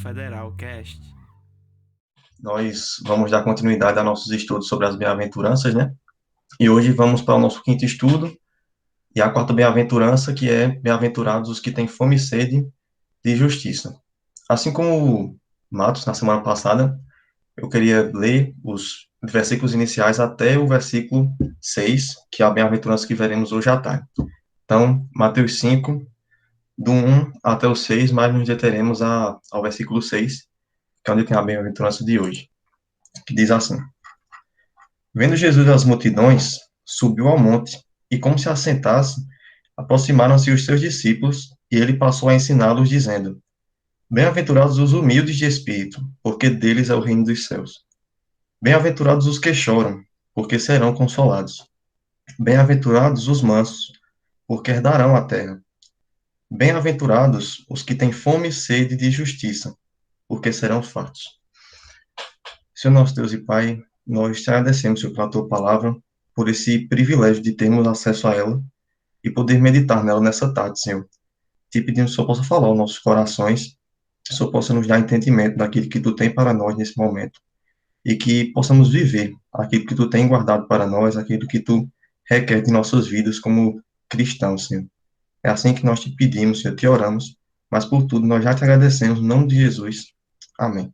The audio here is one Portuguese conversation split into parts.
Federal Cast. Nós vamos dar continuidade a nossos estudos sobre as bem-aventuranças, né? E hoje vamos para o nosso quinto estudo, e a quarta bem-aventurança, que é bem-aventurados os que têm fome e sede de justiça. Assim como o Matos, na semana passada, eu queria ler os versículos iniciais até o versículo 6, que é a bem-aventurança que veremos hoje à tarde. Então, Mateus 5, do 1 até o 6, mas nos deteremos ao versículo 6, que é onde tem a bem-aventurança de hoje, que diz assim: Vendo Jesus as multidões, subiu ao monte, e como se assentasse, aproximaram-se os seus discípulos, e ele passou a ensiná-los, dizendo: Bem-aventurados os humildes de espírito, porque deles é o reino dos céus. Bem-aventurados os que choram, porque serão consolados. Bem-aventurados os mansos, porque herdarão a terra. Bem-aventurados os que têm fome e sede de justiça, porque serão fartos. Senhor nosso Deus e Pai, nós te agradecemos, Senhor, pela tua palavra, por esse privilégio de termos acesso a ela e poder meditar nela nessa tarde, Senhor. Te pedimos que o Senhor possa falar aos nossos corações, que o Senhor possa nos dar entendimento daquilo que tu tem para nós nesse momento e que possamos viver aquilo que tu tem guardado para nós, aquilo que tu requer de nossas vidas como cristãos, Senhor. É assim que nós te pedimos, Senhor, te oramos, mas por tudo nós já te agradecemos, no nome de Jesus. Amém.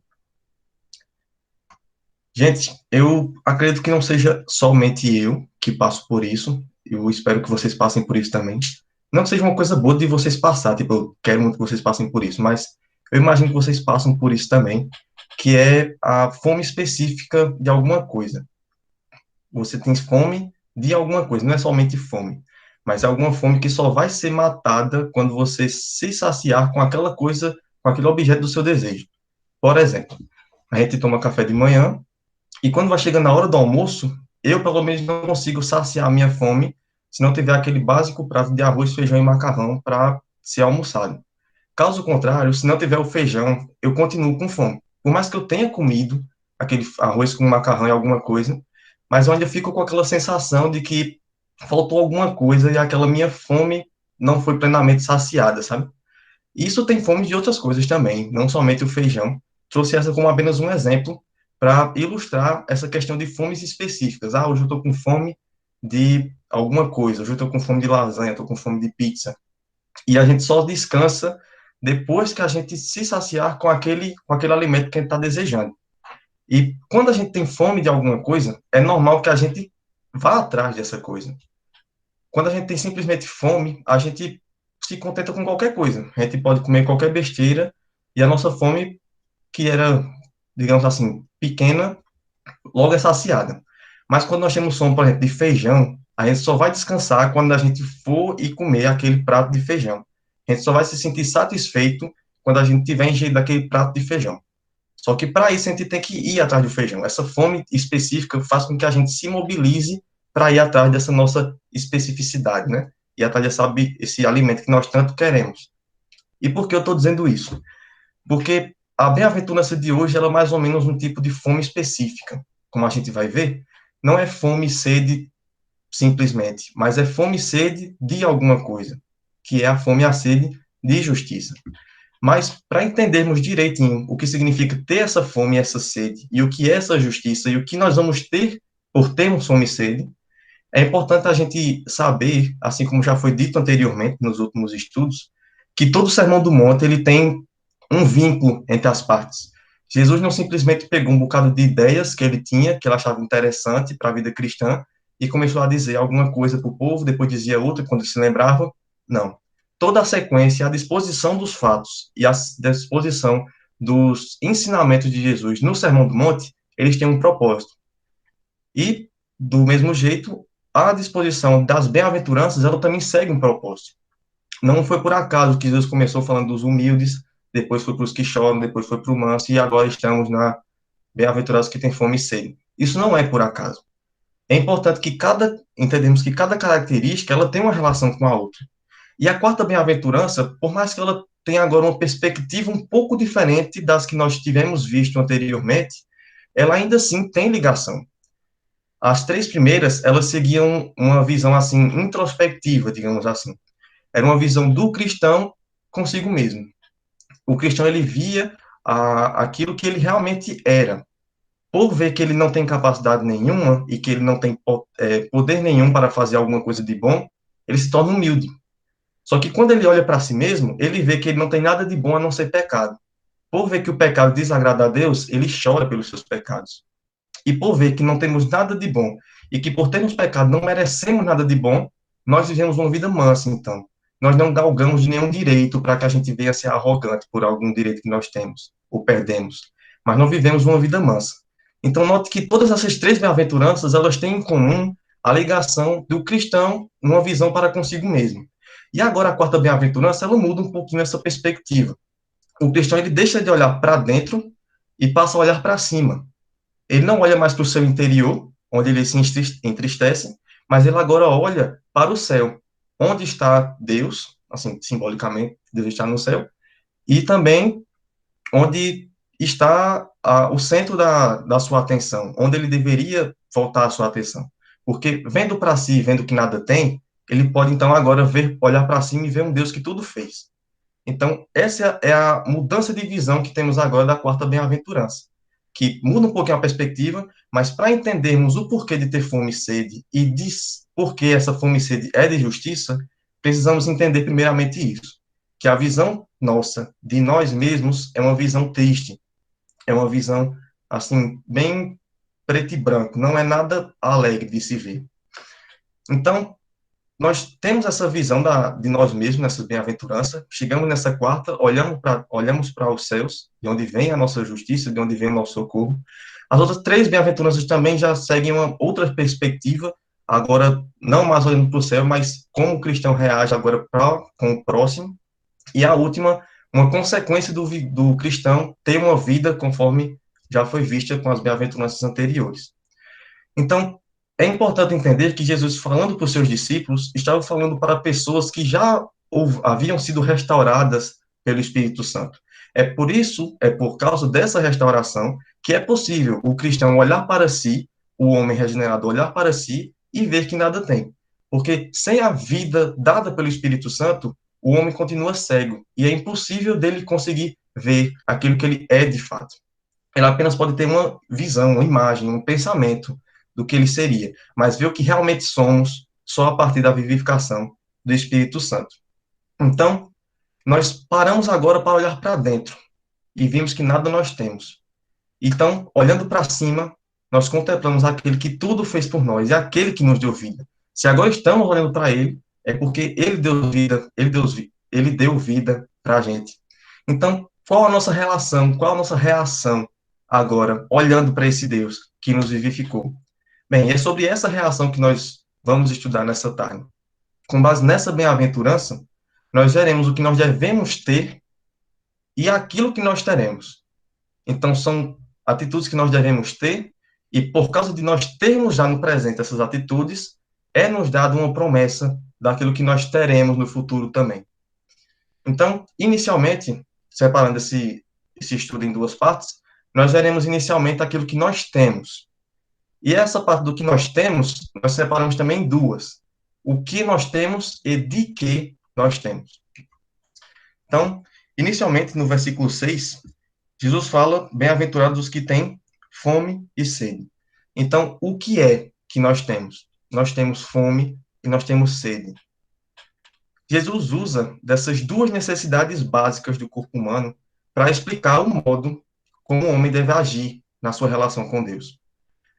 Gente, eu acredito que não seja somente eu que passo por isso. Eu espero que vocês passem por isso também. Não que seja uma coisa boa de vocês passar, tipo, eu quero muito que vocês passem por isso, mas eu imagino que vocês passam por isso também, que é a fome específica de alguma coisa. Você tem fome de alguma coisa, não é somente fome, mas é alguma fome que só vai ser matada quando você se saciar com aquela coisa, com aquele objeto do seu desejo. Por exemplo, a gente toma café de manhã, e quando vai chegando a hora do almoço, eu, pelo menos, não consigo saciar a minha fome se não tiver aquele básico prato de arroz, feijão e macarrão para ser almoçado. Caso contrário, se não tiver o feijão, eu continuo com fome. Por mais que eu tenha comido aquele arroz com macarrão e alguma coisa, mas eu ainda fico com aquela sensação de que faltou alguma coisa e aquela minha fome não foi plenamente saciada, sabe? Isso tem fome de outras coisas também, não somente o feijão. Trouxe essa como apenas um exemplo para ilustrar essa questão de fomes específicas. Ah, hoje eu estou com fome de alguma coisa, hoje eu estou com fome de lasanha, estou com fome de pizza. E a gente só descansa depois que a gente se saciar com aquele alimento que a gente está desejando. E quando a gente tem fome de alguma coisa, é normal que a gente vá atrás dessa coisa. Quando a gente tem simplesmente fome, a gente se contenta com qualquer coisa. A gente pode comer qualquer besteira e a nossa fome, que era, digamos assim, pequena, logo é saciada. Mas quando nós temos fome, por exemplo, de feijão, a gente só vai descansar quando a gente for e comer aquele prato de feijão. A gente só vai se sentir satisfeito quando a gente tiver enchido daquele prato de feijão. Só que para isso a gente tem que ir atrás do feijão. Essa fome específica faz com que a gente se mobilize para ir atrás dessa nossa especificidade, né? E atrás desse alimento que nós tanto queremos. E por que eu estou dizendo isso? Porque a bem-aventurança de hoje ela é mais ou menos um tipo de fome específica, como a gente vai ver. Não é fome e sede simplesmente, mas é fome e sede de alguma coisa, que é a fome e a sede de justiça. Mas para entendermos direitinho o que significa ter essa fome e essa sede, e o que é essa justiça, e o que nós vamos ter por termos fome e sede, é importante a gente saber, assim como já foi dito anteriormente nos últimos estudos, que todo o Sermão do Monte ele tem um vínculo entre as partes. Jesus não simplesmente pegou um bocado de ideias que ele tinha, que ele achava interessante para a vida cristã, e começou a dizer alguma coisa para o povo, depois dizia outra quando se lembrava. Não. Toda a sequência, a disposição dos fatos e a disposição dos ensinamentos de Jesus no Sermão do Monte, eles têm um propósito. E, do mesmo jeito, a disposição das bem-aventuranças, ela também segue um propósito. Não foi por acaso que Jesus começou falando dos humildes, depois foi para os que choram, depois foi para o manso, e agora estamos na bem-aventurados que têm fome e sede. Isso não é por acaso. É importante que entendemos que cada característica, ela tem uma relação com a outra. E a quarta bem-aventurança, por mais que ela tenha agora uma perspectiva um pouco diferente das que nós tivemos visto anteriormente, ela ainda assim tem ligação. As três primeiras, elas seguiam uma visão assim introspectiva, digamos assim. Era uma visão do cristão consigo mesmo. O cristão ele via aquilo que ele realmente era. Por ver que ele não tem capacidade nenhuma e que ele não tem poder nenhum para fazer alguma coisa de bom, ele se torna humilde. Só que quando ele olha para si mesmo, ele vê que ele não tem nada de bom a não ser pecado. Por ver que o pecado desagrada a Deus, ele chora pelos seus pecados. E por ver que não temos nada de bom e que por termos pecado não merecemos nada de bom, nós vivemos uma vida mansa, então. Nós não galgamos de nenhum direito para que a gente venha ser arrogante por algum direito que nós temos ou perdemos. Mas não vivemos uma vida mansa. Então, note que todas essas três bem-aventuranças, elas têm em comum a ligação do cristão numa visão para consigo mesmo. E agora a quarta bem-aventurança, ela muda um pouquinho essa perspectiva. O cristão, ele deixa de olhar para dentro e passa a olhar para cima. Ele não olha mais para o seu interior, onde ele se entristece, mas ele agora olha para o céu, onde está Deus, assim, simbolicamente, Deus está no céu, e também onde está o centro da sua atenção, onde ele deveria voltar a sua atenção. Porque vendo para si, vendo que nada tem, ele pode então agora olhar para cima e ver um Deus que tudo fez. Então, essa é a mudança de visão que temos agora da quarta bem-aventurança, que muda um pouquinho a perspectiva, mas para entendermos o porquê de ter fome e sede e por que essa fome e sede é de justiça, precisamos entender primeiramente isso, que a visão nossa de nós mesmos é uma visão triste, é uma visão, assim, bem preto e branco, não é nada alegre de se ver. Então, nós temos essa visão de nós mesmos, nessa bem-aventurança, chegamos nessa quarta, olhamos para os céus, de onde vem a nossa justiça, de onde vem o nosso socorro. As outras três bem-aventuranças também já seguem uma outra perspectiva, agora não mais olhando para o céu, mas como o cristão reage agora com o próximo. E a última, uma consequência do cristão ter uma vida conforme já foi vista com as bem-aventuranças anteriores. Então, é importante entender que Jesus, falando para os seus discípulos, estava falando para pessoas que já haviam sido restauradas pelo Espírito Santo. É por isso, é por causa dessa restauração, que é possível o cristão olhar para si, o homem regenerado olhar para si e ver que nada tem. Porque sem a vida dada pelo Espírito Santo, o homem continua cego e é impossível dele conseguir ver aquilo que ele é de fato. Ele apenas pode ter uma visão, uma imagem, um pensamento do que ele seria, mas ver o que realmente somos só a partir da vivificação do Espírito Santo. Então, nós paramos agora para olhar para dentro e vimos que nada nós temos. Então, olhando para cima, nós contemplamos aquele que tudo fez por nós e aquele que nos deu vida. Se agora estamos olhando para ele, é porque ele deu vida, ele deu vida para a gente. Então, qual a nossa relação, qual a nossa reação agora, olhando para esse Deus que nos vivificou? Bem, é sobre essa reação que nós vamos estudar nessa tarde. Com base nessa bem-aventurança, nós veremos o que nós devemos ter e aquilo que nós teremos. Então, são atitudes que nós devemos ter, e por causa de nós termos já no presente essas atitudes, é nos dado uma promessa daquilo que nós teremos no futuro também. Então, inicialmente, separando esse estudo em duas partes, nós veremos inicialmente aquilo que nós temos. E essa parte do que nós temos, nós separamos também em duas. O que nós temos e de que nós temos. Então, inicialmente, no versículo 6, Jesus fala, bem-aventurados os que têm fome e sede. Então, o que é que nós temos? Nós temos fome e nós temos sede. Jesus usa dessas duas necessidades básicas do corpo humano para explicar o modo como o homem deve agir na sua relação com Deus.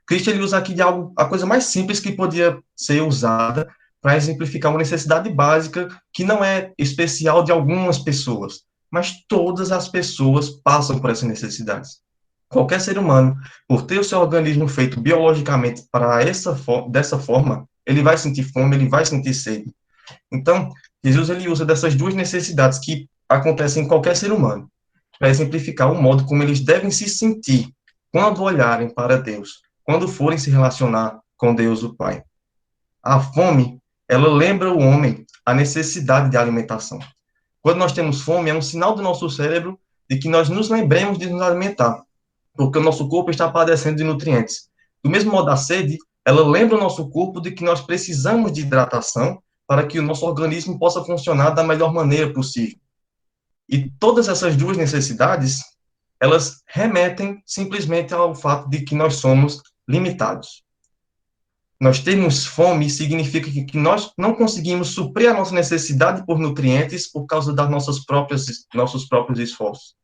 Cristo ele usa aqui de a coisa mais simples que podia ser usada para exemplificar uma necessidade básica que não é especial de algumas pessoas, mas todas as pessoas passam por essas necessidades. Qualquer ser humano, por ter o seu organismo feito biologicamente dessa forma, ele vai sentir fome, ele vai sentir sede. Então, Jesus ele usa dessas duas necessidades que acontecem em qualquer ser humano para exemplificar o modo como eles devem se sentir quando olharem para Deus, quando forem se relacionar com Deus o Pai. A fome, ela lembra o homem a necessidade de alimentação. Quando nós temos fome, é um sinal do nosso cérebro de que nós nos lembremos de nos alimentar, porque o nosso corpo está padecendo de nutrientes. Do mesmo modo, a sede, ela lembra o nosso corpo de que nós precisamos de hidratação para que o nosso organismo possa funcionar da melhor maneira possível. E todas essas duas necessidades, elas remetem simplesmente ao fato de que nós somos limitados. Nós temos fome significa que nós não conseguimos suprir a nossa necessidade por nutrientes por causa das nossos próprios esforços.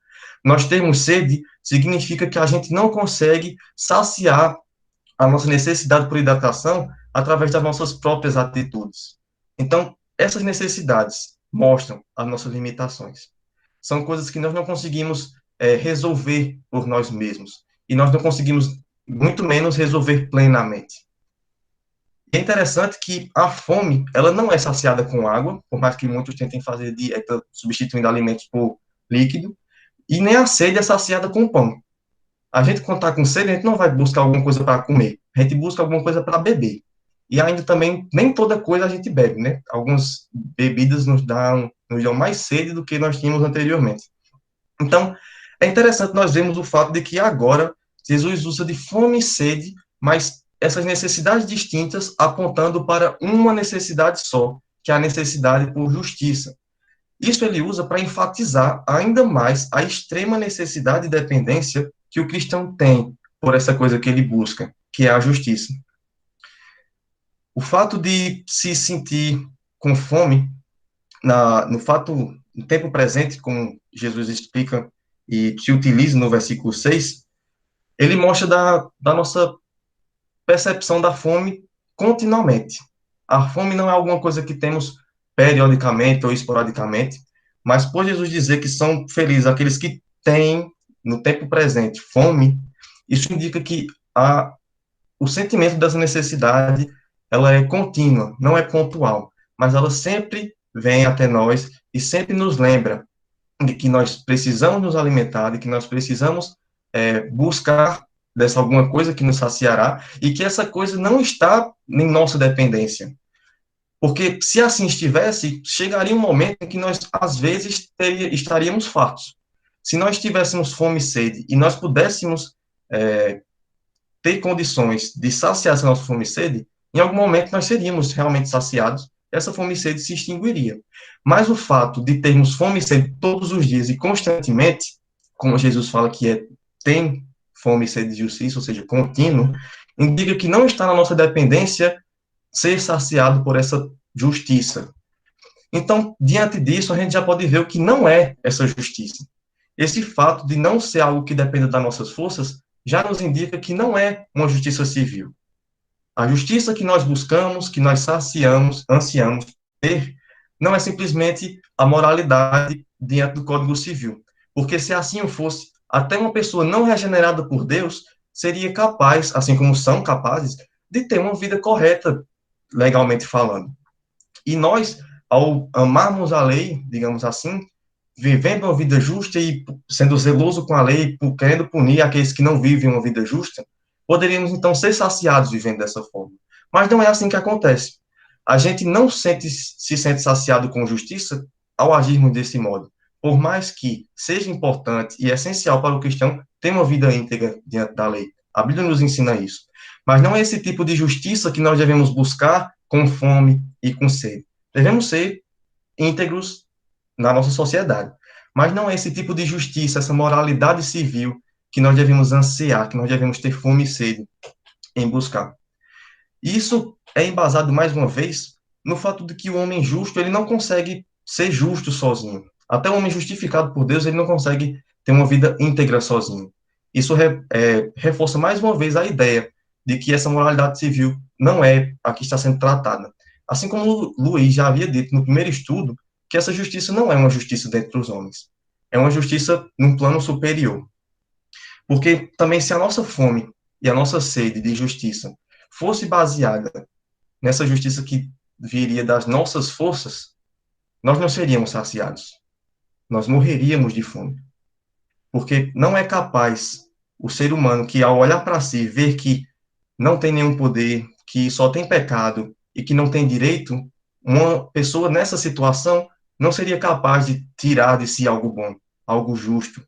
Nós temos sede significa que a gente não consegue saciar a nossa necessidade por hidratação através das nossas próprias atitudes. Então, essas necessidades mostram as nossas limitações. São coisas que nós não conseguimos resolver por nós mesmos. E nós não conseguimos, muito menos, resolver plenamente. E é interessante que a fome, ela não é saciada com água, por mais que muitos tentem fazer dieta substituindo alimentos por líquido, e nem a sede é saciada com pão. A gente, quando está com sede, a gente não vai buscar alguma coisa para comer, a gente busca alguma coisa para beber. E ainda também, nem toda coisa a gente bebe, né? Algumas bebidas nos dão mais sede do que nós tínhamos anteriormente. Então, é interessante nós vermos o fato de que agora Jesus usa de fome e sede, mas essas necessidades distintas apontando para uma necessidade só, que é a necessidade por justiça. Isso ele usa para enfatizar ainda mais a extrema necessidade e dependência que o cristão tem por essa coisa que ele busca, que é a justiça. O fato de se sentir com fome, no tempo presente, como Jesus explica e se utiliza no versículo 6, ele mostra da nossa percepção da fome continuamente. A fome não é alguma coisa que temos periodicamente ou esporadicamente, mas por Jesus dizer que são felizes aqueles que têm, no tempo presente, fome, isso indica que o sentimento dessa necessidade, ela é contínua, não é pontual, mas ela sempre vem até nós e sempre nos lembra de que nós precisamos nos alimentar, de que nós precisamos buscar dessa alguma coisa que nos saciará, e que essa coisa não está em nossa dependência. Porque se assim estivesse, chegaria um momento em que nós, às vezes, estaríamos fartos. Se nós tivéssemos fome e sede, e nós pudéssemos ter condições de saciar essa nossa fome e sede, em algum momento nós seríamos realmente saciados, essa fome e sede se extinguiria. Mas o fato de termos fome e sede todos os dias e constantemente, como Jesus fala que tem fome e sede de justiça, ou seja, contínuo, indica que não está na nossa dependência ser saciado por essa justiça. Então, diante disso, a gente já pode ver o que não é essa justiça. Esse fato de não ser algo que dependa das nossas forças já nos indica que não é uma justiça civil. A justiça que nós buscamos, que nós ansiamos ter, não é simplesmente a moralidade diante do Código Civil. Porque se assim fosse, até uma pessoa não regenerada por Deus seria capaz, assim como são capazes, de ter uma vida correta, legalmente falando. E nós, ao amarmos a lei, digamos assim, vivendo uma vida justa e sendo zeloso com a lei, querendo punir aqueles que não vivem uma vida justa, poderíamos então ser saciados vivendo dessa forma. Mas não é assim que acontece. A gente não se sente saciado com justiça ao agirmos desse modo. Por mais que seja importante e essencial para o cristão ter uma vida íntegra diante da lei. A Bíblia nos ensina isso. Mas não é esse tipo de justiça que nós devemos buscar com fome e com sede. Devemos ser íntegros na nossa sociedade. Mas não é esse tipo de justiça, essa moralidade civil que nós devemos ansiar, que nós devemos ter fome e sede em buscar. Isso é embasado, mais uma vez, no fato de que o homem justo, ele não consegue ser justo sozinho. Até o homem justificado por Deus, ele não consegue ter uma vida íntegra sozinho. Isso reforça mais uma vez a ideia de que essa moralidade civil não é a que está sendo tratada. Assim como Luiz já havia dito no primeiro estudo, que essa justiça não é uma justiça dentro dos homens. É uma justiça num plano superior. Porque também se a nossa fome e a nossa sede de justiça fosse baseada nessa justiça que viria das nossas forças, nós não seríamos saciados. Nós morreríamos de fome. Porque não é capaz o ser humano que, ao olhar para si, ver que não tem nenhum poder, que só tem pecado e que não tem direito, uma pessoa nessa situação não seria capaz de tirar de si algo bom, algo justo.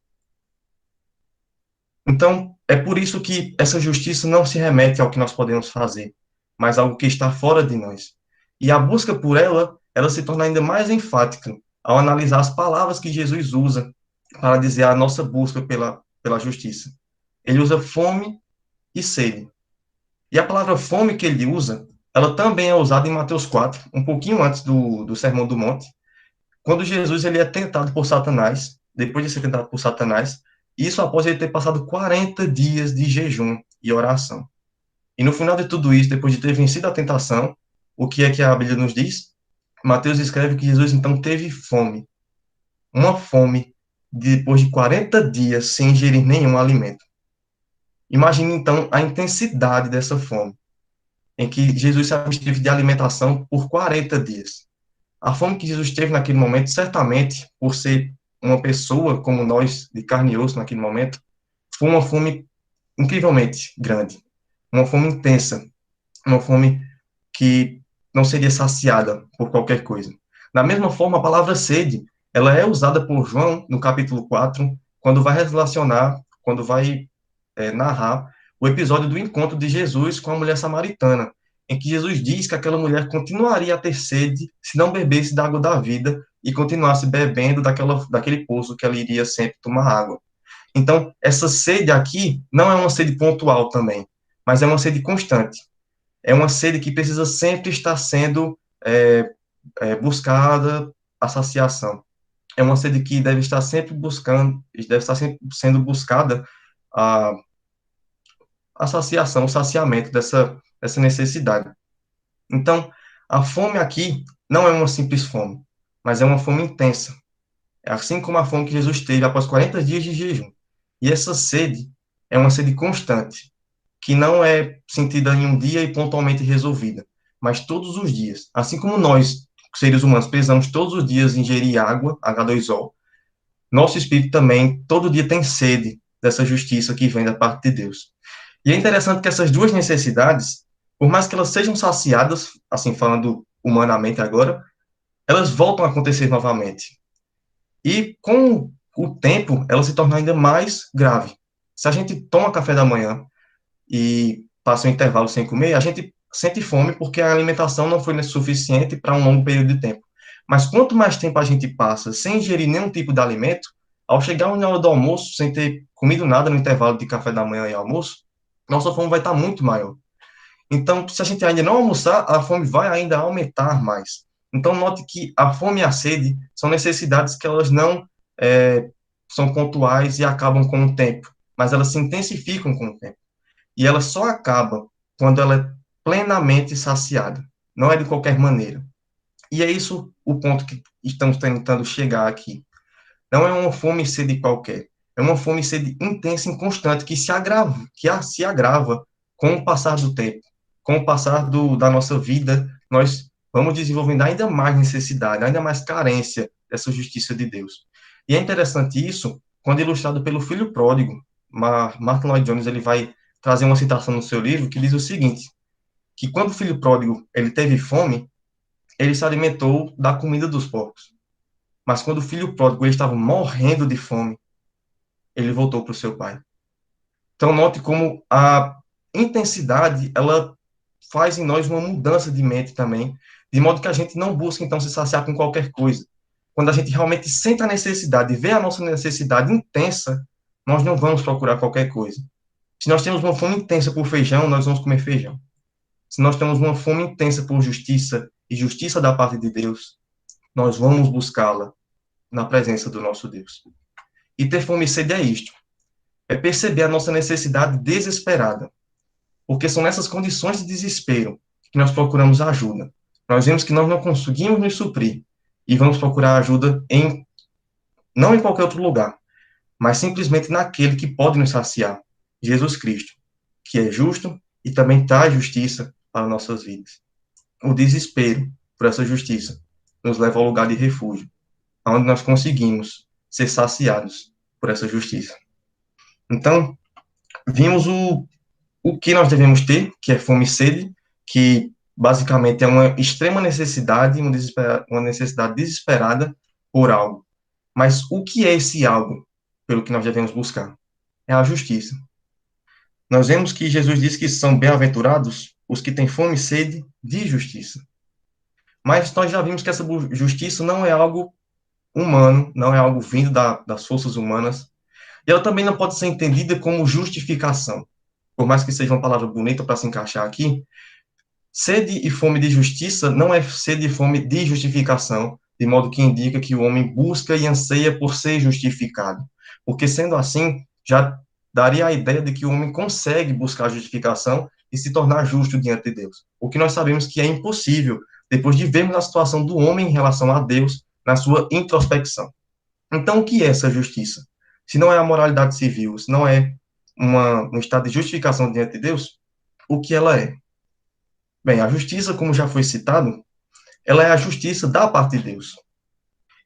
Então, é por isso que essa justiça não se remete ao que nós podemos fazer, mas algo que está fora de nós. E a busca por ela, ela se torna ainda mais enfática ao analisar as palavras que Jesus usa para dizer a nossa busca pela justiça. Ele usa fome e sede. E a palavra fome que ele usa, ela também é usada em Mateus 4, um pouquinho antes do Sermão do Monte, quando Jesus ele é tentado por Satanás, depois de ser tentado por Satanás, isso após ele ter passado 40 dias de jejum e oração. E no final de tudo isso, depois de ter vencido a tentação, o que é que a Bíblia nos diz? Mateus escreve que Jesus então teve fome, uma fome depois de 40 dias sem ingerir nenhum alimento. Imagine então a intensidade dessa fome, em que Jesus se absteve de alimentação por 40 dias. A fome que Jesus teve naquele momento, certamente, por ser uma pessoa como nós, de carne e osso naquele momento, foi uma fome incrivelmente grande, uma fome intensa, uma fome que não seria saciada por qualquer coisa. Da mesma forma, a palavra sede, ela é usada por João no capítulo 4, quando vai relacionar, quando vai narrar o episódio do encontro de Jesus com a mulher samaritana, em que Jesus diz que aquela mulher continuaria a ter sede se não bebesse da água da vida e continuasse bebendo daquele poço que ela iria sempre tomar água. Então, essa sede aqui não é uma sede pontual também, mas é uma sede constante. É uma sede que precisa sempre estar sendo buscada a saciação. É uma sede que deve estar sempre buscando, deve estar sempre sendo buscada a a saciação, o saciamento dessa necessidade. Então, a fome aqui não é uma simples fome, mas é uma fome intensa. É assim como a fome que Jesus teve após 40 dias de jejum. E essa sede é uma sede constante, que não é sentida em um dia e pontualmente resolvida, mas todos os dias. Assim como nós, seres humanos, precisamos todos os dias ingerir água, H2O, nosso espírito também todo dia tem sede dessa justiça que vem da parte de Deus. E é interessante que essas duas necessidades, por mais que elas sejam saciadas, assim falando humanamente agora, elas voltam a acontecer novamente. E com o tempo, elas se tornam ainda mais grave. Se a gente toma café da manhã e passa um intervalo sem comer, a gente sente fome porque a alimentação não foi suficiente para um longo período de tempo. Mas quanto mais tempo a gente passa sem ingerir nenhum tipo de alimento, ao chegar na hora do almoço, sem ter comido nada no intervalo de café da manhã e almoço, nossa fome vai estar muito maior. Então, se a gente ainda não almoçar, a fome vai ainda aumentar mais. Então, note que a fome e a sede são necessidades que elas não são pontuais e acabam com o tempo, mas elas se intensificam com o tempo. E ela só acaba quando ela é plenamente saciada. Não é de qualquer maneira. E é isso o ponto que estamos tentando chegar aqui. Não é uma fome e sede qualquer. É uma fome e sede intensa e constante que se agrava com o passar do tempo, com o passar da nossa vida, nós vamos desenvolvendo ainda mais necessidade, ainda mais carência dessa justiça de Deus. E é interessante isso quando ilustrado pelo filho pródigo. Martin Lloyd Jones ele vai trazer uma citação no seu livro que diz o seguinte, que quando o filho pródigo ele teve fome, ele se alimentou da comida dos porcos. Mas quando o filho pródigo ele estava morrendo de fome, ele voltou para o seu pai. Então, note como a intensidade, ela faz em nós uma mudança de mente também, de modo que a gente não busca, então, se saciar com qualquer coisa. Quando a gente realmente sente a necessidade, vê a nossa necessidade intensa, nós não vamos procurar qualquer coisa. Se nós temos uma fome intensa por feijão, nós vamos comer feijão. Se nós temos uma fome intensa por justiça, e justiça da parte de Deus, nós vamos buscá-la na presença do nosso Deus. E ter fome e sede é isto, é perceber a nossa necessidade desesperada, porque são nessas condições de desespero que nós procuramos ajuda. Nós vemos que nós não conseguimos nos suprir e vamos procurar ajuda não em qualquer outro lugar, mas simplesmente naquele que pode nos saciar, Jesus Cristo, que é justo e também traz justiça para nossas vidas. O desespero por essa justiça nos leva ao lugar de refúgio, onde nós conseguimos ser saciados por essa justiça. Então, vimos o que nós devemos ter, que é fome e sede, que basicamente é uma extrema necessidade, uma necessidade desesperada por algo. Mas o que é esse algo pelo que nós devemos buscar? É a justiça. Nós vemos que Jesus diz que são bem-aventurados os que têm fome e sede de justiça. Mas nós já vimos que essa justiça não é algo humano, não é algo vindo das forças humanas, E ela também não pode ser entendida como justificação. Por mais que seja uma palavra bonita para se encaixar aqui, sede e fome de justiça não é sede e fome de justificação, de modo que indica que o homem busca e anseia por ser justificado. Porque, sendo assim, já daria a ideia de que o homem consegue buscar justificação e se tornar justo diante de Deus. O que nós sabemos que é impossível, depois de vermos a situação do homem em relação a Deus na sua introspecção. Então, o que é essa justiça? Se não é a moralidade civil, se não é um estado de justificação diante de Deus, o que ela é? Bem, a justiça, como já foi citado, ela é a justiça da parte de Deus.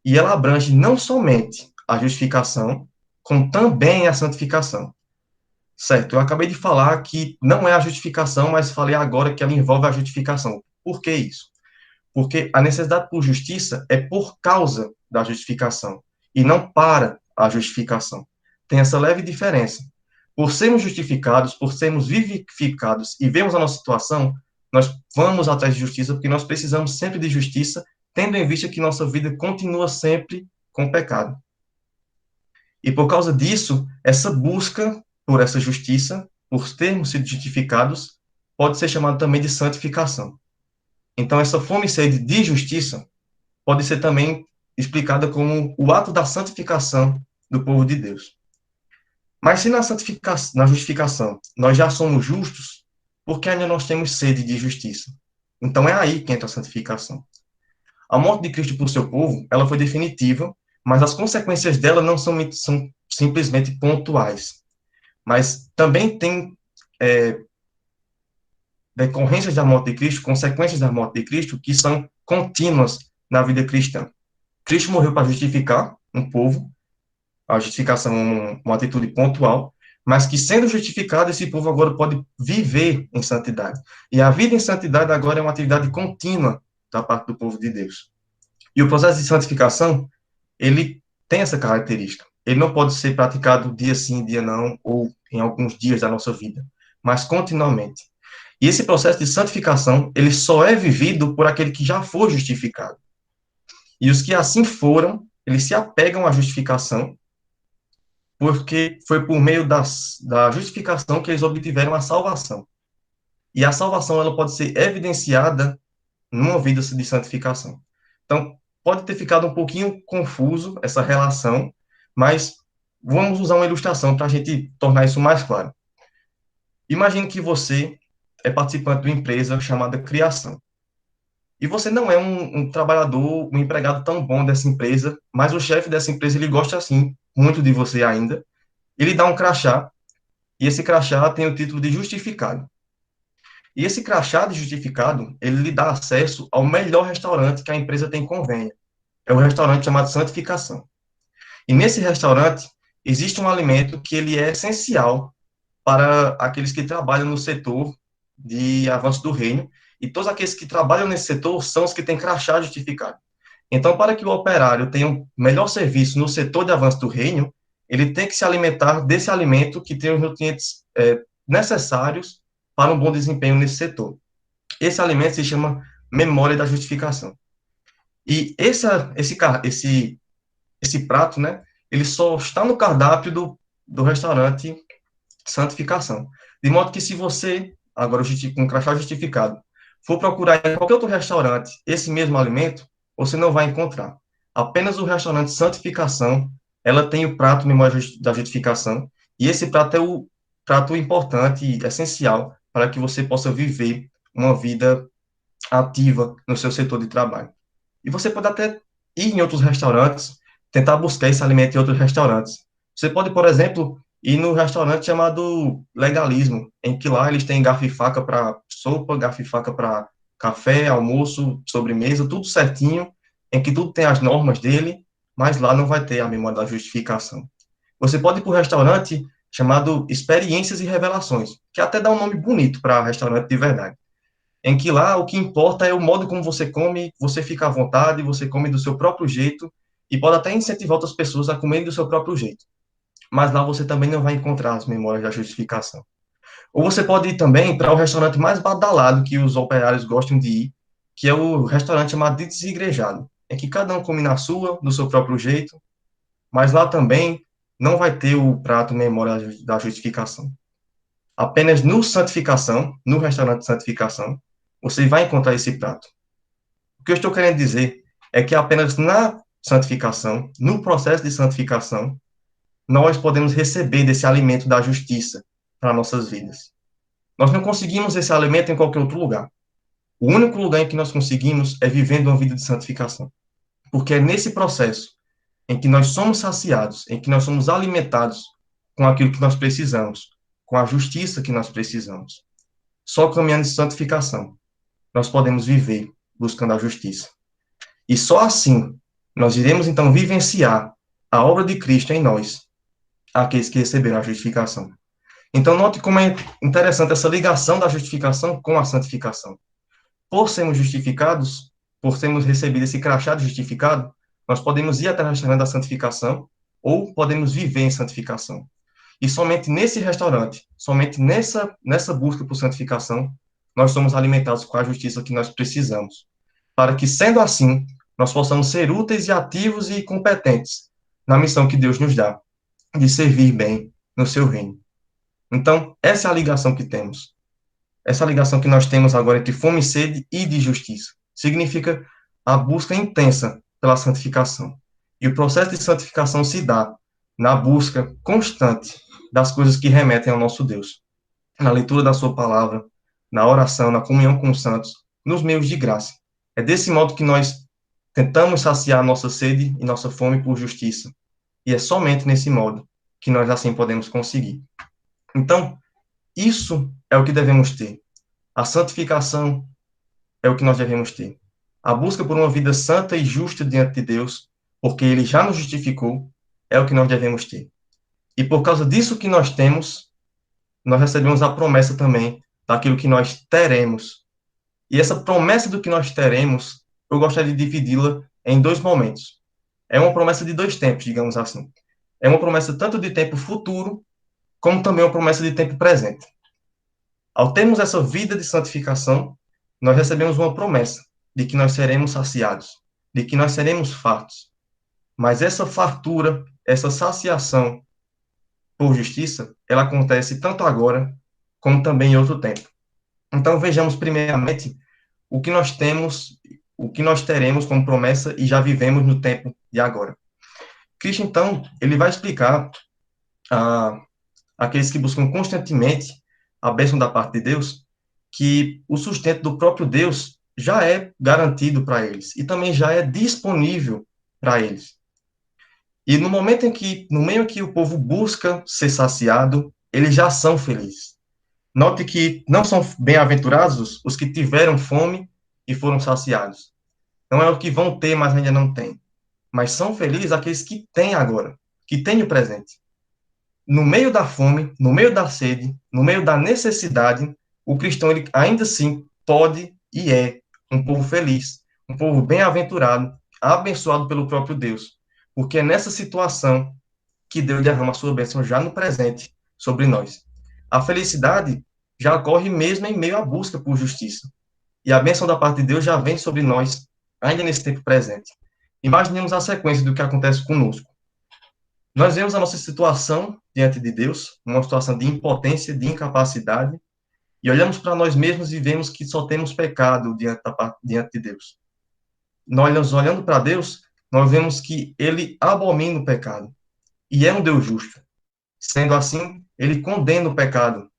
E ela abrange não somente a justificação, como também a santificação. Certo, eu acabei de falar que não é a justificação, mas falei agora que ela envolve a justificação. Por que isso? Porque a necessidade por justiça é por causa da justificação e não para a justificação. Tem essa leve diferença. Por sermos justificados, por sermos vivificados e vemos a nossa situação, nós vamos atrás de justiça porque nós precisamos sempre de justiça, tendo em vista que nossa vida continua sempre com pecado. E por causa disso, essa busca por essa justiça, por termos sido justificados, pode ser chamada também de santificação. Então, essa fome e sede de justiça pode ser também explicada como o ato da santificação do povo de Deus. Mas se na justificação nós já somos justos, por que ainda nós temos sede de justiça? Então é aí que entra a santificação. A morte de Cristo por seu povo, ela foi definitiva, mas as consequências dela não são simplesmente pontuais. Mas também tem decorrências da morte de Cristo, consequências da morte de Cristo, que são contínuas na vida cristã. Cristo morreu para justificar um povo, a justificação é uma atitude pontual, mas que sendo justificado, esse povo agora pode viver em santidade. E a vida em santidade agora é uma atividade contínua da parte do povo de Deus. E o processo de santificação, ele tem essa característica. Ele não pode ser praticado dia sim, dia não, ou em alguns dias da nossa vida, mas continuamente. E esse processo de santificação, ele só é vivido por aquele que já foi justificado. E os que assim foram, eles se apegam à justificação, porque foi por meio da justificação que eles obtiveram a salvação. E a salvação, ela pode ser evidenciada numa vida de santificação. Então, pode ter ficado um pouquinho confuso essa relação, mas vamos usar uma ilustração para a gente tornar isso mais claro. Imagine que você é participante de uma empresa chamada Criação. E você não é um trabalhador, um empregado tão bom dessa empresa, mas o chefe dessa empresa, ele gosta, assim, muito de você ainda. Ele dá um crachá, e esse crachá tem o título de justificado. E esse crachá de justificado, ele lhe dá acesso ao melhor restaurante que a empresa tem convênio. É um restaurante chamado Santificação. E nesse restaurante, existe um alimento que ele é essencial para aqueles que trabalham no setor de avanço do reino, e todos aqueles que trabalham nesse setor são os que têm crachá justificado. Então, para que o operário tenha um melhor serviço no setor de avanço do reino, ele tem que se alimentar desse alimento que tem os nutrientes necessários para um bom desempenho nesse setor. Esse alimento se chama memória da justificação. E esse prato, né, ele só está no cardápio do restaurante Santificação. De modo que se você, agora com um crachá justificado, for procurar em qualquer outro restaurante esse mesmo alimento, você não vai encontrar. Apenas o restaurante Santificação, ela tem o prato memória da justificação, e esse prato é o prato importante e essencial para que você possa viver uma vida ativa no seu setor de trabalho. E você pode até ir em outros restaurantes, tentar buscar esse alimento em outros restaurantes. Você pode, por exemplo, ir no restaurante chamado Legalismo, em que lá eles têm garfo e faca para sopa, garfo e faca para café, almoço, sobremesa, tudo certinho, em que tudo tem as normas dele, mas lá não vai ter a memória da justificação. Você pode ir para um restaurante chamado Experiências e Revelações, que até dá um nome bonito para restaurante de verdade, em que lá o que importa é o modo como você come, você fica à vontade, você come do seu próprio jeito, e pode até incentivar outras pessoas a comerem do seu próprio jeito. Mas lá você também não vai encontrar as memórias da justificação. Ou você pode ir também para o restaurante mais badalado que os operários gostam de ir, que é o restaurante chamado Desigrejado, em que cada um come na sua, do seu próprio jeito, mas lá também não vai ter o prato memória da justificação. Apenas no santificação, no restaurante de santificação, você vai encontrar esse prato. O que eu estou querendo dizer é que apenas na santificação, no processo de santificação, nós podemos receber desse alimento da justiça para nossas vidas. Nós não conseguimos esse alimento em qualquer outro lugar. O único lugar em que nós conseguimos é vivendo uma vida de santificação. Porque é nesse processo em que nós somos saciados, em que nós somos alimentados com aquilo que nós precisamos, com a justiça que nós precisamos. Só caminhando em santificação nós podemos viver buscando a justiça. E só assim nós iremos então vivenciar a obra de Cristo em nós, aqueles que receberam a justificação. Então, note como é interessante essa ligação da justificação com a santificação. Por sermos justificados, por termos recebido esse crachá de justificado, nós podemos ir até o restaurante da santificação ou podemos viver em santificação. E somente nesse restaurante, somente nessa busca por santificação, nós somos alimentados com a justiça que nós precisamos. Para que, sendo assim, nós possamos ser úteis e ativos e competentes na missão que Deus nos dá, de servir bem no seu reino. Então, essa é a ligação que temos. Essa ligação que nós temos agora entre fome e sede e de justiça. Significa a busca intensa pela santificação. E o processo de santificação se dá na busca constante das coisas que remetem ao nosso Deus. Na leitura da sua palavra, na oração, na comunhão com os santos, nos meios de graça. É desse modo que nós tentamos saciar nossa sede e nossa fome por justiça. E é somente nesse modo que nós assim podemos conseguir. Então, isso é o que devemos ter. A santificação é o que nós devemos ter. A busca por uma vida santa e justa diante de Deus, porque Ele já nos justificou, é o que nós devemos ter. E por causa disso que nós temos, nós recebemos a promessa também daquilo que nós teremos. E essa promessa do que nós teremos, eu gostaria de dividi-la em dois momentos. É uma promessa de dois tempos, digamos assim. É uma promessa tanto de tempo futuro, como também uma promessa de tempo presente. Ao termos essa vida de santificação, nós recebemos uma promessa de que nós seremos saciados, de que nós seremos fartos. Mas essa fartura, essa saciação por justiça, ela acontece tanto agora, como também em outro tempo. Então, vejamos primeiramente o que nós temos, o que nós teremos como promessa e já vivemos no tempo de agora. Cristo, então, ele vai explicar a aqueles que buscam constantemente a bênção da parte de Deus, que o sustento do próprio Deus já é garantido para eles e também já é disponível para eles. E no momento em que, no meio em que o povo busca ser saciado, eles já são felizes. Note que não são bem-aventurados os que tiveram fome e foram saciados. Não é o que vão ter, mas ainda não têm. Mas são felizes aqueles que têm agora, que têm o presente. No meio da fome, no meio da sede, no meio da necessidade, o cristão ele ainda assim pode e é um povo feliz, um povo bem-aventurado, abençoado pelo próprio Deus. Porque é nessa situação que Deus derrama a sua bênção já no presente sobre nós. A felicidade já ocorre mesmo em meio à busca por justiça. E a bênção da parte de Deus já vem sobre nós, ainda nesse tempo presente. Imaginemos a sequência do que acontece conosco. Nós vemos a nossa situação diante de Deus, uma situação de impotência, de incapacidade, e olhamos para nós mesmos e vemos que só temos pecado diante de Deus. Nós, olhando para Deus, nós vemos que Ele abomina o pecado, e é um Deus justo. Sendo assim, Ele condena o pecado,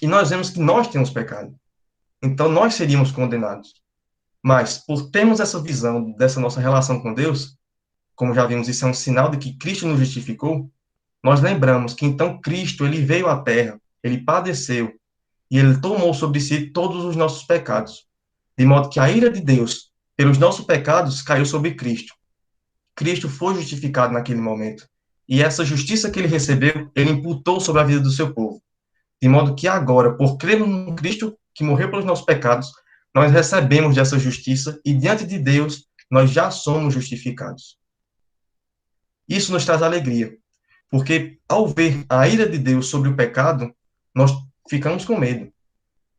e nós vemos que nós temos pecado. Então, nós seríamos condenados. Mas, por termos essa visão dessa nossa relação com Deus, como já vimos, isso é um sinal de que Cristo nos justificou, nós lembramos que então Cristo, ele veio à Terra, ele padeceu, e ele tomou sobre si todos os nossos pecados, de modo que a ira de Deus pelos nossos pecados caiu sobre Cristo. Cristo foi justificado naquele momento, e essa justiça que ele recebeu, ele imputou sobre a vida do seu povo, de modo que agora, por crermos no Cristo que morreu pelos nossos pecados, nós recebemos dessa justiça, e diante de Deus, nós já somos justificados. Isso nos traz alegria, porque ao ver a ira de Deus sobre o pecado, nós ficamos com medo.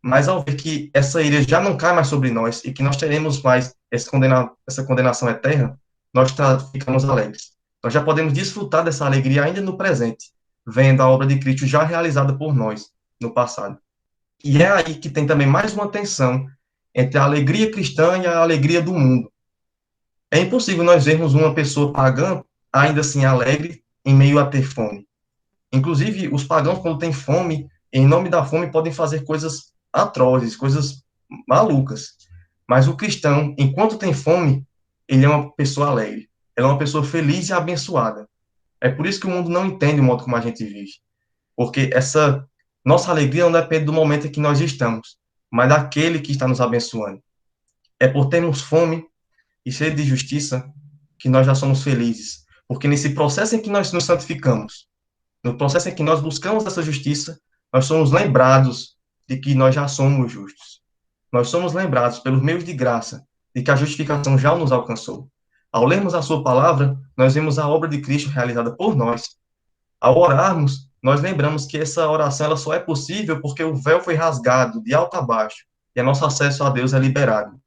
Mas ao ver que essa ira já não cai mais sobre nós e que nós teremos mais essa condenação eterna, nós ficamos alegres. Nós já podemos desfrutar dessa alegria ainda no presente, vendo a obra de Cristo já realizada por nós no passado. E é aí que tem também mais uma tensão entre a alegria cristã e a alegria do mundo. É impossível nós vermos uma pessoa pagã ainda assim alegre em meio a ter fome. Inclusive, os pagãos, quando têm fome, em nome da fome, podem fazer coisas atrozes, coisas malucas. Mas o cristão, enquanto tem fome, ele é uma pessoa alegre. Ele é uma pessoa feliz e abençoada. É por isso que o mundo não entende o modo como a gente vive. Porque essa nossa alegria não depende do momento em que nós estamos, mas daquele que está nos abençoando. É por termos fome e sede de justiça que nós já somos felizes. Porque nesse processo em que nós nos santificamos, no processo em que nós buscamos essa justiça, nós somos lembrados de que nós já somos justos. Nós somos lembrados, pelos meios de graça, de que a justificação já nos alcançou. Ao lermos a sua palavra, nós vemos a obra de Cristo realizada por nós. Ao orarmos, nós lembramos que essa oração ela só é possível porque o véu foi rasgado de alto a baixo e o nosso acesso a Deus é liberado.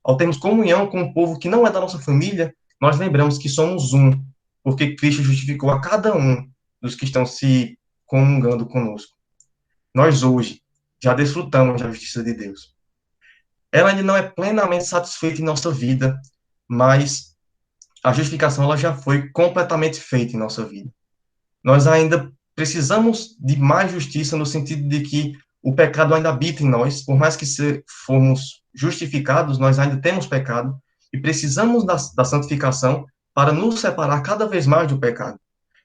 Ao termos comunhão com o povo que não é da nossa família, nós lembramos que somos um, porque Cristo justificou a cada um dos que estão se comungando conosco. Nós hoje já desfrutamos da justiça de Deus. Ela ainda não é plenamente satisfeita em nossa vida, mas a justificação ela já foi completamente feita em nossa vida. Nós ainda precisamos de mais justiça no sentido de que o pecado ainda habita em nós, por mais que formos justificados, nós ainda temos pecado e precisamos da santificação para nos separar cada vez mais do pecado.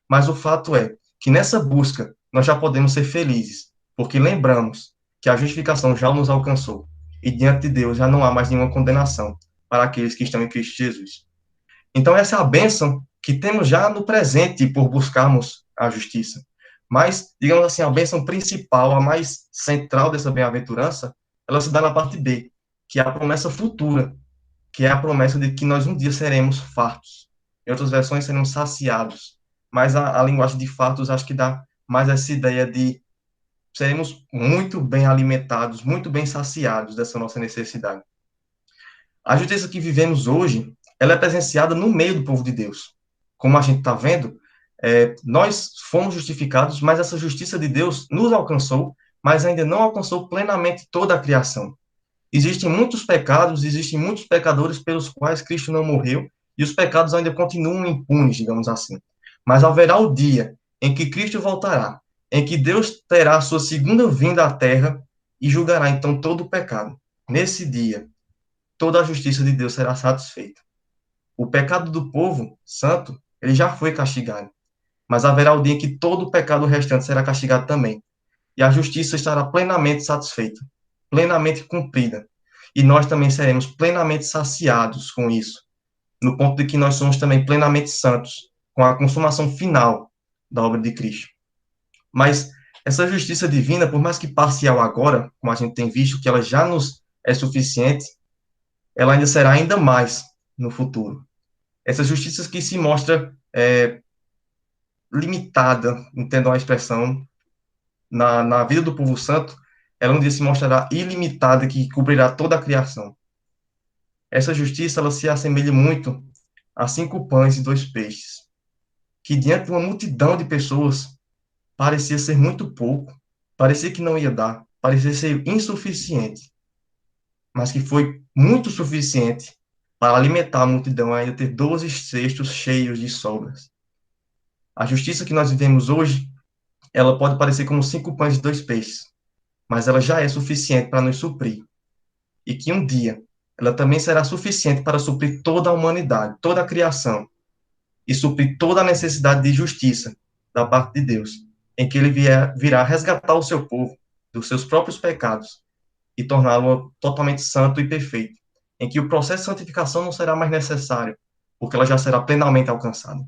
Mas o fato é que nessa busca nós já podemos ser felizes, porque lembramos que a justificação já nos alcançou e diante de Deus já não há mais nenhuma condenação para aqueles que estão em Cristo Jesus. Então, essa é a bênção que temos já no presente por buscarmos a justiça. Mas, digamos assim, a bênção principal, a mais central dessa bem-aventurança, ela se dá na parte B, que é a promessa futura, que é a promessa de que nós um dia seremos fartos. Em outras versões, seremos saciados. Mas a linguagem de fartos acho que dá mais essa ideia de seremos muito bem alimentados, muito bem saciados dessa nossa necessidade. A justiça que vivemos hoje, ela é presenciada no meio do povo de Deus. Como a gente está vendo, nós fomos justificados, mas essa justiça de Deus nos alcançou, mas ainda não alcançou plenamente toda a criação. Existem muitos pecados, existem muitos pecadores pelos quais Cristo não morreu, e os pecados ainda continuam impunes, digamos assim. Mas haverá o dia em que Cristo voltará, em que Deus terá a sua segunda vinda à terra e julgará então todo o pecado. Nesse dia, toda a justiça de Deus será satisfeita. O pecado do povo santo, ele já foi castigado, mas haverá o dia em que todo o pecado restante será castigado também, e a justiça estará plenamente satisfeita, plenamente cumprida, e nós também seremos plenamente saciados com isso, no ponto de que nós somos também plenamente santos, com a consumação final da obra de Cristo. Mas essa justiça divina, por mais que parcial agora, como a gente tem visto, que ela já nos é suficiente, ela ainda será ainda mais no futuro. Essa justiça que se mostra limitada, entendam a expressão, na vida do povo santo, ela um dia se mostrará ilimitada, que cobrirá toda a criação. Essa justiça, ela se assemelha muito a 5 pães e 2 peixes, que diante de uma multidão de pessoas, parecia ser muito pouco, parecia que não ia dar, parecia ser insuficiente, mas que foi muito suficiente para alimentar a multidão, ainda ter 12 cestos cheios de sobras. A justiça que nós vivemos hoje, ela pode parecer como 5 pães e 2 peixes, mas ela já é suficiente para nos suprir. E que um dia ela também será suficiente para suprir toda a humanidade, toda a criação, e suprir toda a necessidade de justiça da parte de Deus, em que ele virá resgatar o seu povo dos seus próprios pecados e torná-lo totalmente santo e perfeito, em que o processo de santificação não será mais necessário, porque ela já será plenamente alcançada.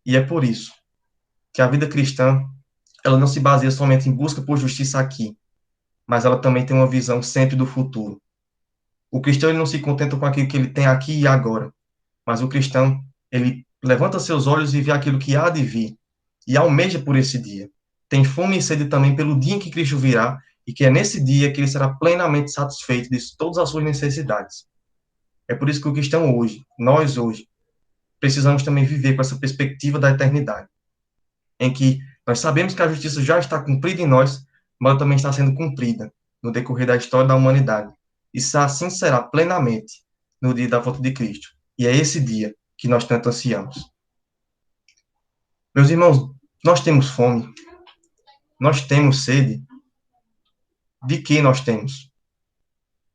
E é por isso que a vida cristã, ela não se baseia somente em busca por justiça aqui, mas ela também tem uma visão sempre do futuro. O cristão ele não se contenta com aquilo que ele tem aqui e agora, mas o cristão, ele levanta seus olhos e vê aquilo que há de vir, e almeja por esse dia. Tem fome e sede também pelo dia em que Cristo virá, e que é nesse dia que ele será plenamente satisfeito de todas as suas necessidades. É por isso que o cristão hoje, nós hoje, precisamos também viver com essa perspectiva da eternidade, em que nós sabemos que a justiça já está cumprida em nós, mas também está sendo cumprida no decorrer da história da humanidade. E assim será plenamente no dia da volta de Cristo. E é esse dia que nós tanto ansiamos. Meus irmãos, nós temos fome, nós temos sede. De que nós temos?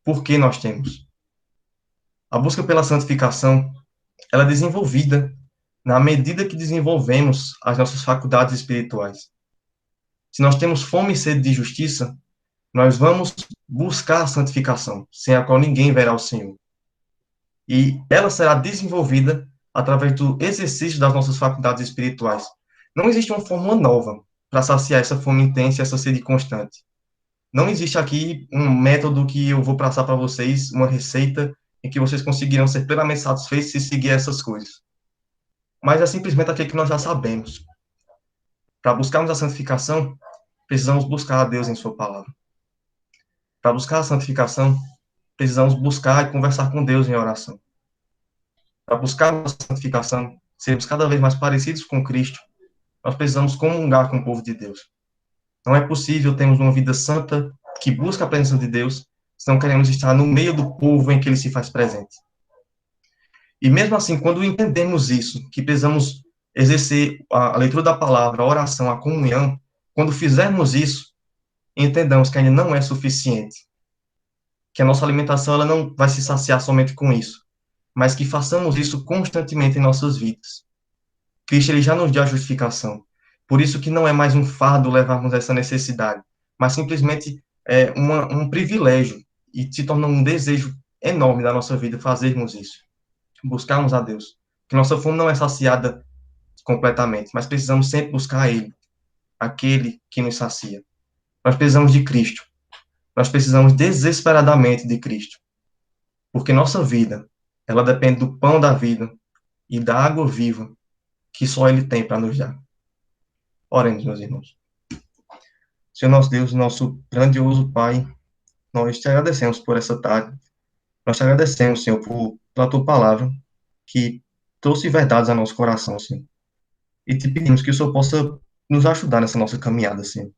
Por que nós temos? A busca pela santificação, ela é desenvolvida na medida que desenvolvemos as nossas faculdades espirituais. Se nós temos fome e sede de justiça, nós vamos buscar a santificação, sem a qual ninguém verá o Senhor. E ela será desenvolvida através do exercício das nossas faculdades espirituais. Não existe uma fórmula nova para saciar essa fome intensa e essa sede constante. Não existe aqui um método que eu vou passar para vocês, uma receita em que vocês conseguirão ser plenamente satisfeitos se seguir essas coisas. Mas é simplesmente aquilo que nós já sabemos. Para buscarmos a santificação, precisamos buscar a Deus em Sua palavra. Para buscar a santificação, precisamos buscar e conversar com Deus em oração. Para buscar a santificação, sermos cada vez mais parecidos com Cristo, nós precisamos comungar com o povo de Deus. Não é possível termos uma vida santa que busca a presença de Deus se não queremos estar no meio do povo em que Ele se faz presente. E mesmo assim, quando entendemos isso, que precisamos exercer a leitura da palavra, a oração, a comunhão, quando fizermos isso, entendamos que ainda não é suficiente. Que a nossa alimentação ela não vai se saciar somente com isso, mas que façamos isso constantemente em nossas vidas. Cristo ele já nos deu a justificação. Por isso que não é mais um fardo levarmos essa necessidade, mas simplesmente é um privilégio e se torna um desejo enorme da nossa vida fazermos isso. Buscarmos a Deus. Que nossa fome não é saciada completamente, mas precisamos sempre buscar a Ele, aquele que nos sacia. Nós precisamos de Cristo. Nós precisamos desesperadamente de Cristo. Porque nossa vida, ela depende do pão da vida e da água viva que só Ele tem para nos dar. Oremos, meus irmãos. Senhor nosso Deus, nosso grandioso Pai, nós te agradecemos por essa tarde. Nós te agradecemos, Senhor, pela tua palavra, que trouxe verdades ao nosso coração, Senhor. E te pedimos que o Senhor possa nos ajudar nessa nossa caminhada, Senhor.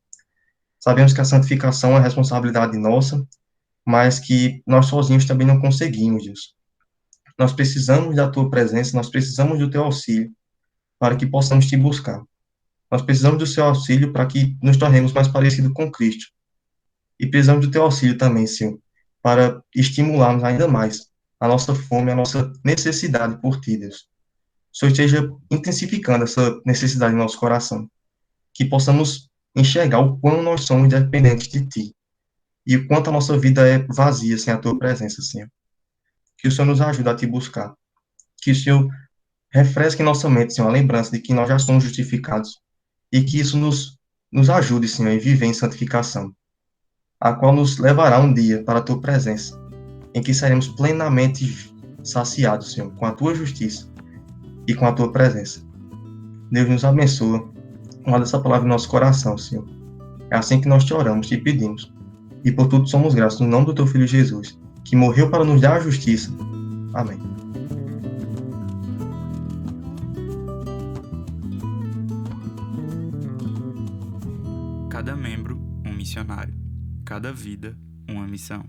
Sabemos que a santificação é responsabilidade nossa, mas que nós sozinhos também não conseguimos, Deus. Nós precisamos da tua presença, nós precisamos do teu auxílio para que possamos te buscar. Nós precisamos do seu auxílio para que nos tornemos mais parecidos com Cristo. E precisamos do teu auxílio também, Senhor, para estimularmos ainda mais a nossa fome, a nossa necessidade por ti, Deus. O Senhor esteja intensificando essa necessidade no nosso coração. Que possamos enxergar o quão nós somos dependentes de ti. E o quanto a nossa vida é vazia sem a tua presença, Senhor. Que o Senhor nos ajude a te buscar. Que o Senhor refresque em nossa mente, Senhor, a lembrança de que nós já somos justificados. E que isso nos ajude, Senhor, em viver em santificação, a qual nos levará um dia para a tua presença, em que seremos plenamente saciados, Senhor, com a tua justiça e com a tua presença. Deus nos abençoa. Guarda essa palavra em nosso coração, Senhor. É assim que nós te oramos, te pedimos. E por tudo somos gratos no nome do teu Filho Jesus, que morreu para nos dar a justiça. Amém. Cada membro, um missionário. Cada vida, uma missão.